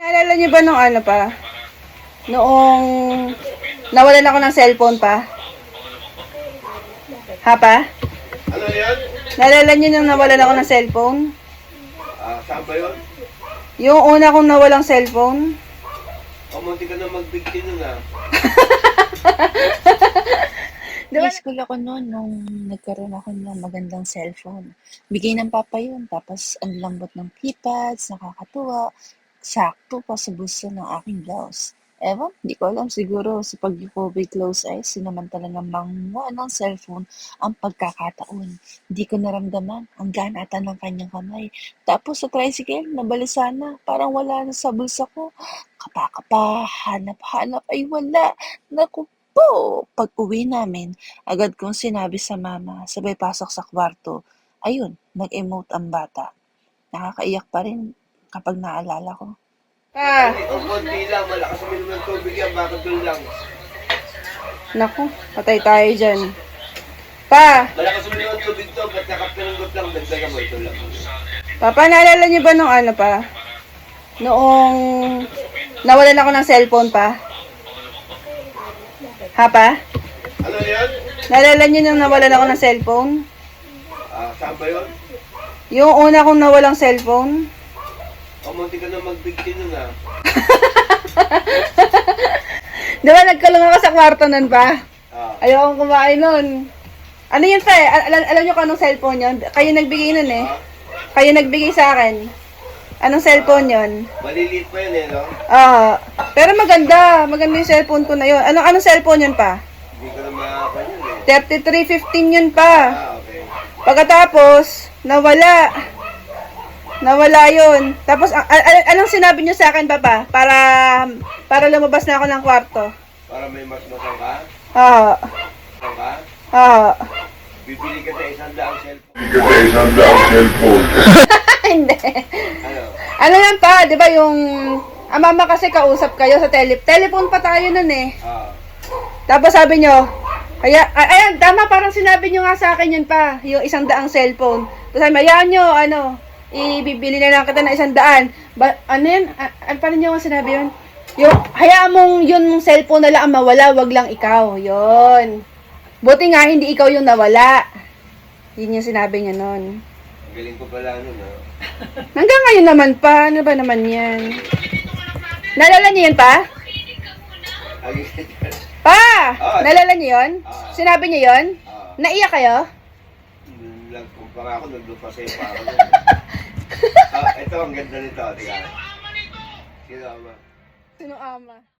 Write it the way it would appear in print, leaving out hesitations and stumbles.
Naalala niyo ba nung ano pa? Noong nawalan ako ng cellphone pa? Ha pa? Ano yan? Naalala niyo nung nawalan ako ng cellphone? Saan ba yun? Yung una kong nawalang cellphone? Munti ka na mag-bigti nun Diba? High school ako noon nung nagkaroon ako ng magandang cellphone. Bigay ng papa yun. Tapos ang lambot ng keypads, nakakatuwa. Sakto pa sa gusto ng aking blouse. Ewan, di ko alam. Siguro sa pag-COVID close eyes, sinamantala ng manguha ng cellphone ang pagkakataon. Hindi ko naramdaman ang ganata ng kanyang kamay. Tapos sa tricycle, nabalisa na. Parang wala na sa bulsa ko. Kapa-kapa, hanap-hanap ay wala. Naku po! Pag-uwi namin, agad kong sinabi sa mama, sabay pasok sa kwarto. Ayun, nag-emote ang bata. Nakakaiyak pa rin kapag naalala ko. Pa! O konti lang, malakas uminom ng tubig yan, bakit doon lang? Naku, patay tayo dyan. Pa! Malakas uminom ng tubig to, ba't nakapinunggot lang, dagdagan mo ito lang. Papa, naalala niyo ba nung ano pa? Noong nawalan ako ng cellphone pa? Ha pa? Ano yan? Naalala niyo nung nawalan ako ng cellphone? Saan ba yun? Yung una kong nawalang cellphone? Munti ka na mag-bigti nun Di ba nagkulong ako sa kwarto nun pa? Ah. Ayokong kumain nun. Ano yun pa eh? Alam niyo kung anong cellphone yun? Kayo nagbigay nun eh. Kayo nagbigay sa akin. Anong cellphone yun? Maliliit pa yun no? Pero maganda. Maganda yung cellphone ko na yun. Anong cellphone yun pa? Hindi ko na makakan yun eh. 3315 yun pa. Okay. Pagkatapos, nawala. Nawala yun. Tapos, anong sinabi niyo sa akin, Papa? Para lumabas na ako ng kwarto. Para may mas masang ka? Oo. Masang ka? Oo. Bibili ka sa 100 cellphone. Hindi. Ano? Ano yan pa, di ba yung... mama kasi kausap kayo sa telephone pa tayo nun eh. Tapos sabi nyo, kaya, ayan, tama, parang sinabi nyo nga sa akin yun pa, yung 100 cellphone. Tapos sabi, hayaan nyo, ibibili na lang kita ng 100. Ano yun? Paano nyo nga sinabi yun? Yung, hayaan mong yun mong cellphone na lang ang mawala, wag lang ikaw. Yun. Buti nga, hindi ikaw yung nawala. Yun yung sinabi niya nun. Galing ko pala nun Hanggang ngayon naman pa, ano ba naman yan? Naalala niyo yun pa? Pa! Naalala niyo yun? Sinabi niyo yun? Naiyak kayo? Nagkumpara ako, naglupa sa'yo pa ako. Ito, ang ganda nito. Tika. Sino ama? Sino ama?